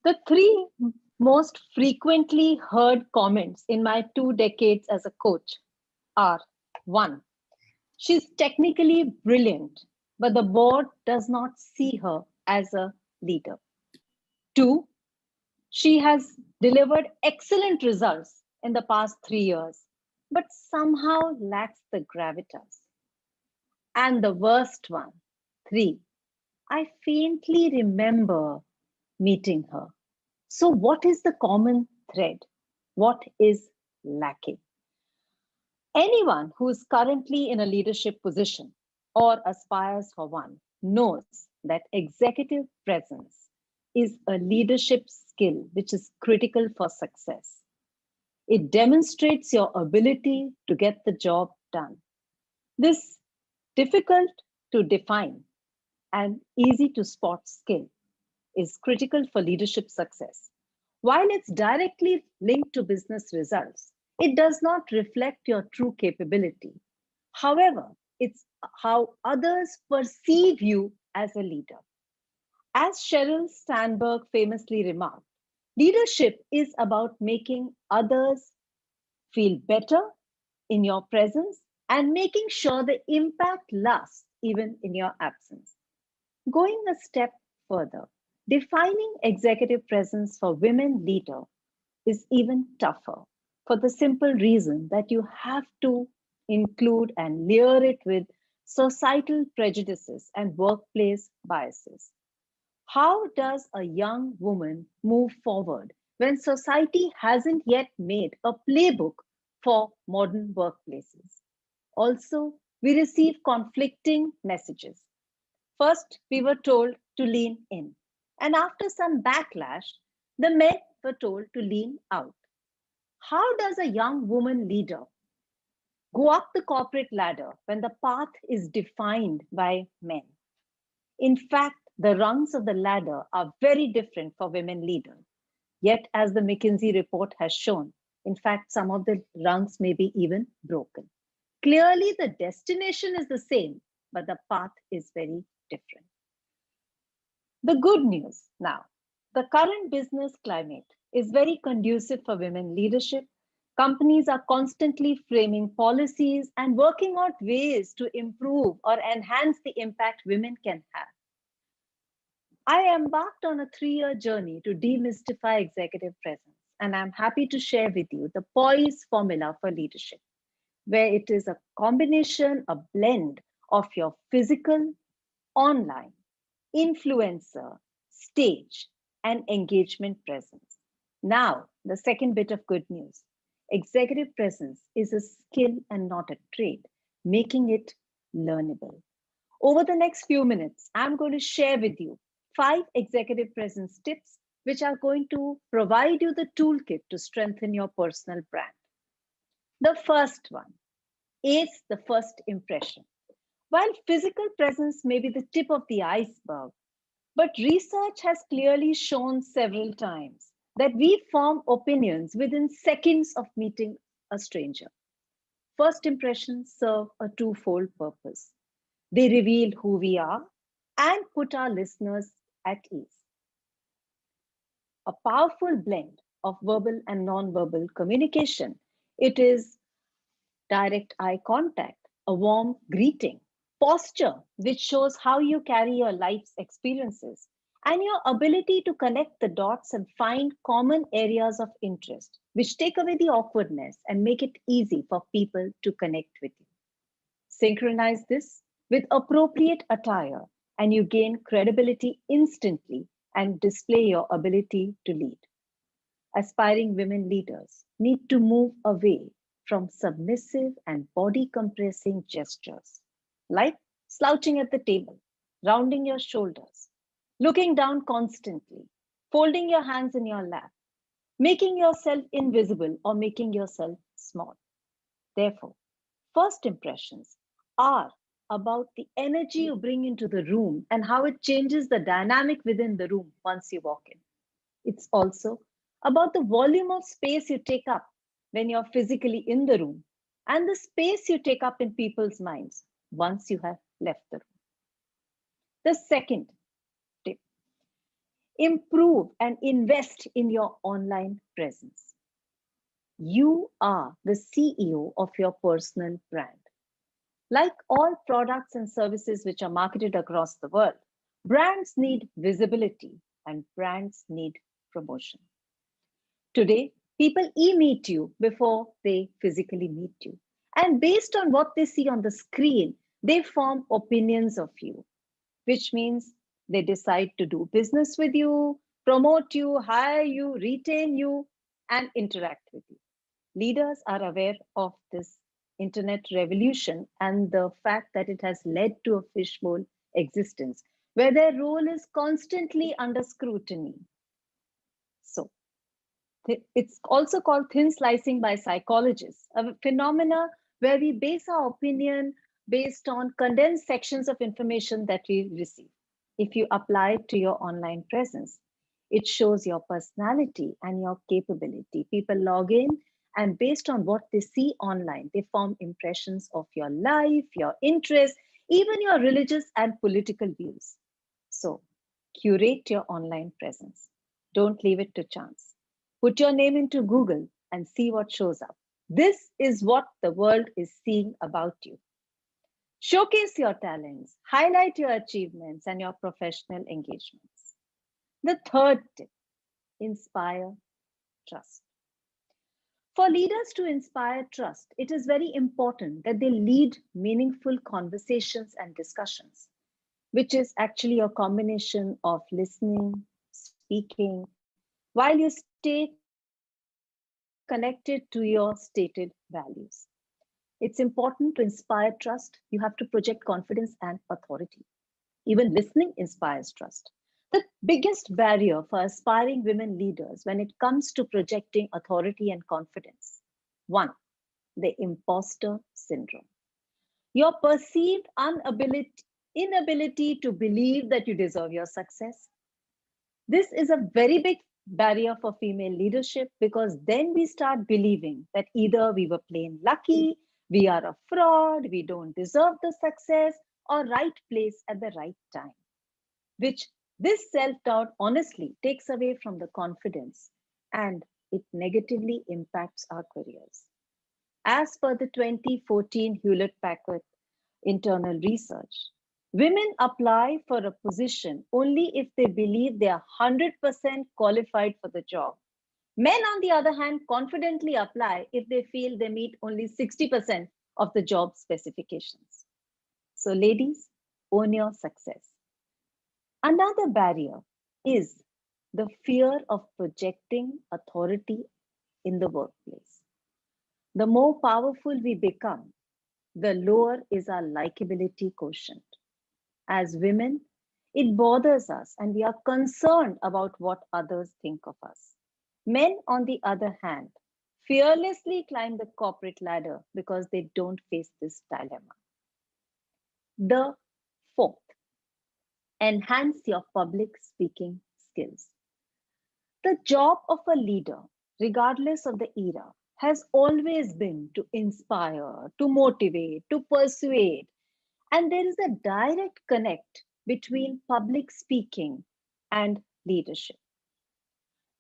The three most frequently heard comments in my 2 decades as a coach are: one, she's technically brilliant, but the board does not see her as a leader. Two, she has delivered excellent results in the past 3 years, but somehow lacks the gravitas. And the worst one, three, I faintly remember meeting her. So, what is the common thread? What is lacking? Anyone who is currently in a leadership position or aspires for one knows that executive presence is a leadership skill which is critical for success. It demonstrates your ability to get the job done. This difficult to define and easy to spot skill is critical for leadership success. While it's directly linked to business results, it does not reflect your true capability. However, it's how others perceive you as a leader. As Sheryl Sandberg famously remarked, leadership is about making others feel better in your presence and making sure the impact lasts even in your absence. Going a step further, defining executive presence for women leaders is even tougher for the simple reason that you have to include and layer it with societal prejudices and workplace biases. How does a young woman move forward when society hasn't yet made a playbook for modern workplaces? Also, we receive conflicting messages. First, we were told to lean in, and after some backlash, the men were told to lean out. How does a young woman leader go up the corporate ladder when the path is defined by men? In fact, the rungs of the ladder are very different for women leaders. Yet, as the McKinsey report has shown, in fact, some of the rungs may be even broken. Clearly, the destination is the same, but the path is very different. The good news now, the current business climate is very conducive for women leadership. Companies are constantly framing policies and working out ways to improve or enhance the impact women can have. I embarked on a 3 year journey to demystify executive presence, and I'm happy to share with you the POISE formula for leadership, where it is a combination, a blend of your physical, online, influencer, stage, and engagement presence. Now, the second bit of good news: executive presence is a skill and not a trait, making it learnable. Over the next few minutes, I'm going to share with you 5 executive presence tips which are going to provide you the toolkit to strengthen your personal brand. The first one is the first impression. While physical presence may be the tip of the iceberg, but research has clearly shown several times that we form opinions within seconds of meeting a stranger. First impressions serve a twofold purpose. They reveal who we are and put our listeners at ease. A powerful blend of verbal and non-verbal communication. It is direct eye contact, a warm greeting, posture, which shows how you carry your life's experiences, and your ability to connect the dots and find common areas of interest, which take away the awkwardness and make it easy for people to connect with you. Synchronize this with appropriate attire, and you gain credibility instantly and display your ability to lead. Aspiring women leaders need to move away from submissive and body compressing gestures, like slouching at the table, rounding your shoulders, looking down constantly, folding your hands in your lap, making yourself invisible or making yourself small. Therefore, first impressions are about the energy you bring into the room and how it changes the dynamic within the room once you walk in. It's also about the volume of space you take up when you're physically in the room and the space you take up in people's minds once you have left the room. The second tip Improve and invest in your online presence. You are the CEO of your personal brand. Like all products and services which are marketed across the world, brands need visibility and brands need promotion. Today, people e-meet you before they physically meet you. And based on what they see on the screen, they form opinions of you, which means they decide to do business with you, promote you, hire you, retain you, and interact with you. Leaders are aware of this internet revolution and the fact that it has led to a fishbowl existence where their role is constantly under scrutiny. So, it's also called thin slicing by psychologists, a phenomena where we base our opinion based on condensed sections of information that we receive. If you apply it to your online presence, it shows your personality and your capability. People log in, and based on what they see online, they form impressions of your life, your interests, even your religious and political views. So, curate your online presence. Don't leave it to chance. Put your name into Google and see what shows up. This is what the world is seeing about you. Showcase your talents, highlight your achievements and your professional engagements. The third tip, inspire trust. For leaders to inspire trust, it is very important that they lead meaningful conversations and discussions, which is actually a combination of listening, speaking, while you stay connected to your stated values. It's important to inspire trust. You have to project confidence and authority. Even listening inspires trust. The biggest barrier for aspiring women leaders when it comes to projecting authority and confidence. One, the imposter syndrome. Your perceived inability to believe that you deserve your success. This is a very big barrier for female leadership because then we start believing that either we were plain lucky, we are a fraud, we don't deserve the success, or right place at the right time, which this self doubt honestly takes away from the confidence and it negatively impacts our careers. As per the 2014 Hewlett Packard internal research, women apply for a position only if they believe they are 100% qualified for the job. Men, on the other hand, confidently apply if they feel they meet only 60% of the job specifications. So, ladies, own your success. Another barrier is the fear of projecting authority in the workplace. The more powerful we become, the lower is our likability quotient. As women, it bothers us and we are concerned about what others think of us. Men, on the other hand, fearlessly climb the corporate ladder because they don't face this dilemma. The fourth, enhance your public speaking skills. The job of a leader, regardless of the era, has always been to inspire, to motivate, to persuade. And there is a direct connect between public speaking and leadership.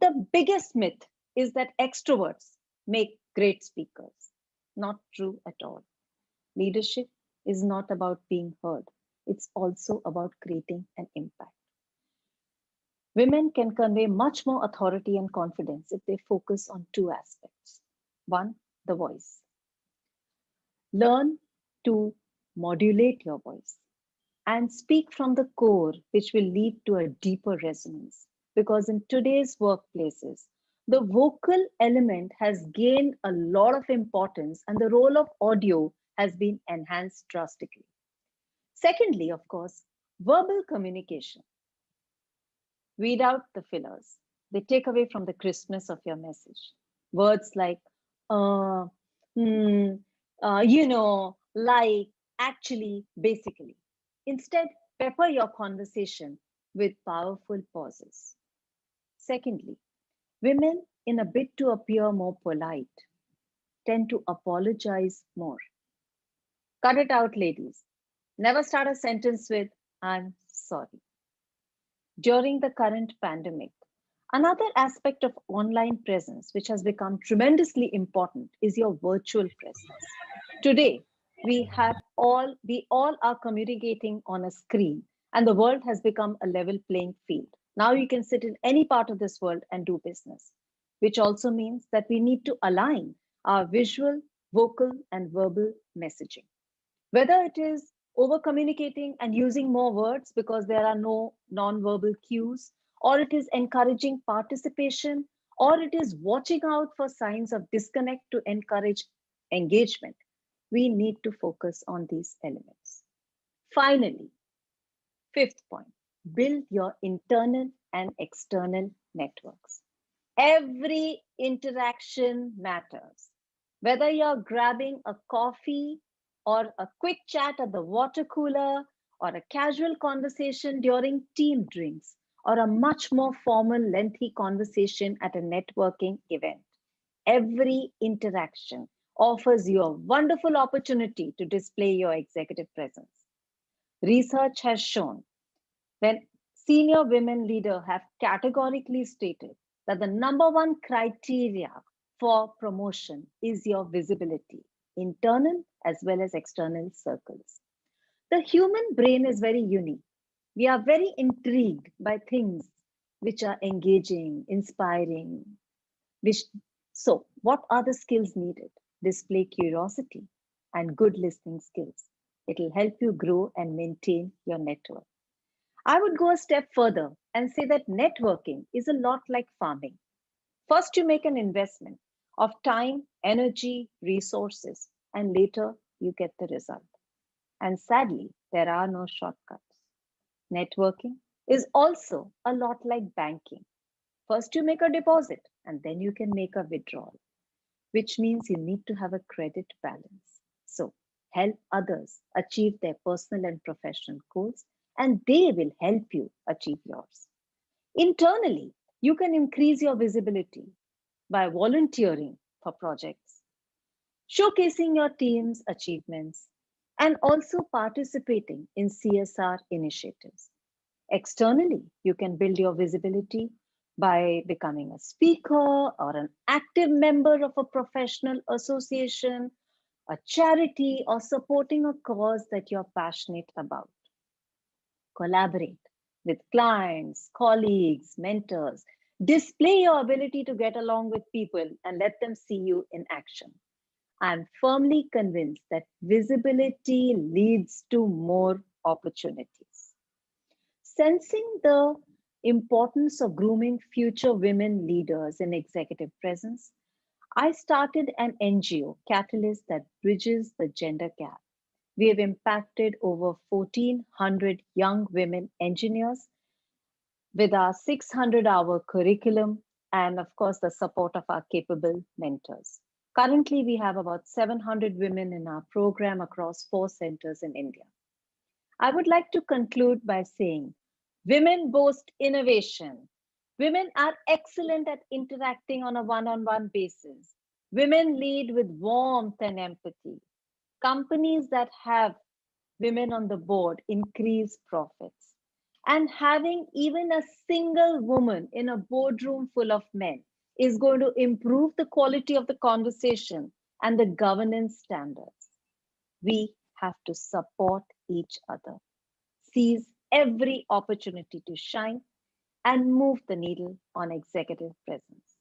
The biggest myth is that extroverts make great speakers. Not true at all. Leadership is not about being heard, it's also about creating an impact. Women can convey much more authority and confidence if they focus on two aspects. One, the voice. Learn to modulate your voice and speak from the core, which will lead to a deeper resonance. Because in today's workplaces, the vocal element has gained a lot of importance and the role of audio has been enhanced drastically. Secondly, of course, verbal communication. Weed out the fillers. They take away from the crispness of your message. Words like, uh, hmm, like, actually, basically. Instead, pepper your conversation with powerful pauses. Secondly, women, in a bid to appear more polite, tend to apologize more. Cut it out, ladies. Never start a sentence with, I'm sorry. during the current pandemic. Another aspect of online presence, which has become tremendously important, is your virtual presence. Today, we all are communicating on a screen, and the world has become a level playing field. Now you can sit in any part of this world and do business, which also means that we need to align our visual, vocal, and verbal messaging. Whether it is over communicating and using more words because there are no non-verbal cues, or it is encouraging participation, or it is watching out for signs of disconnect to encourage engagement, we need to focus on these elements. Finally, fifth point, build your internal and external networks. Every interaction matters. Whether you're grabbing a coffee or a quick chat at the water cooler or a casual conversation during team drinks or a much more formal, lengthy conversation at a networking event, every interaction offers you a wonderful opportunity to display your executive presence. Research has shown when senior women leaders have categorically stated that the number one criteria for promotion is your visibility, internal as well as external circles. The human brain is very unique. We are very intrigued by things which are engaging, inspiring. Which, so, what are the skills needed? Display curiosity and good listening skills. It will help you grow and maintain your network. I would go a step further and say that networking is a lot like farming. First, you make an investment of time, energy, resources, and later you get the result. And sadly, there are no shortcuts. Networking is also a lot like banking. First, you make a deposit and then you can make a withdrawal, which means you need to have a credit balance. So, help others achieve their personal and professional goals, and they will help you achieve yours. Internally, you can increase your visibility by volunteering for projects, showcasing your team's achievements, and also participating in CSR initiatives. Externally, you can build your visibility by becoming a speaker or an active member of a professional association, a charity, or supporting a cause that you're passionate about. Collaborate with clients, colleagues, mentors. Display your ability to get along with people and let them see you in action. I'm firmly convinced that visibility leads to more opportunities. Sensing the importance of grooming future women leaders in executive presence, I started an NGO, Catalyst, that bridges the gender gap. We have impacted over 1,400 young women engineers with our 600-hour curriculum and, of course, the support of our capable mentors. Currently, we have about 700 women in our program across 4 centers in India. I would like to conclude by saying women boast innovation. Women are excellent at interacting on a one on one basis. Women lead with warmth and empathy. Companies that have women on the board increase profits. And having even a single woman in a boardroom full of men is going to improve the quality of the conversation and the governance standards. We have to support each other, seize every opportunity to shine, and move the needle on executive presence.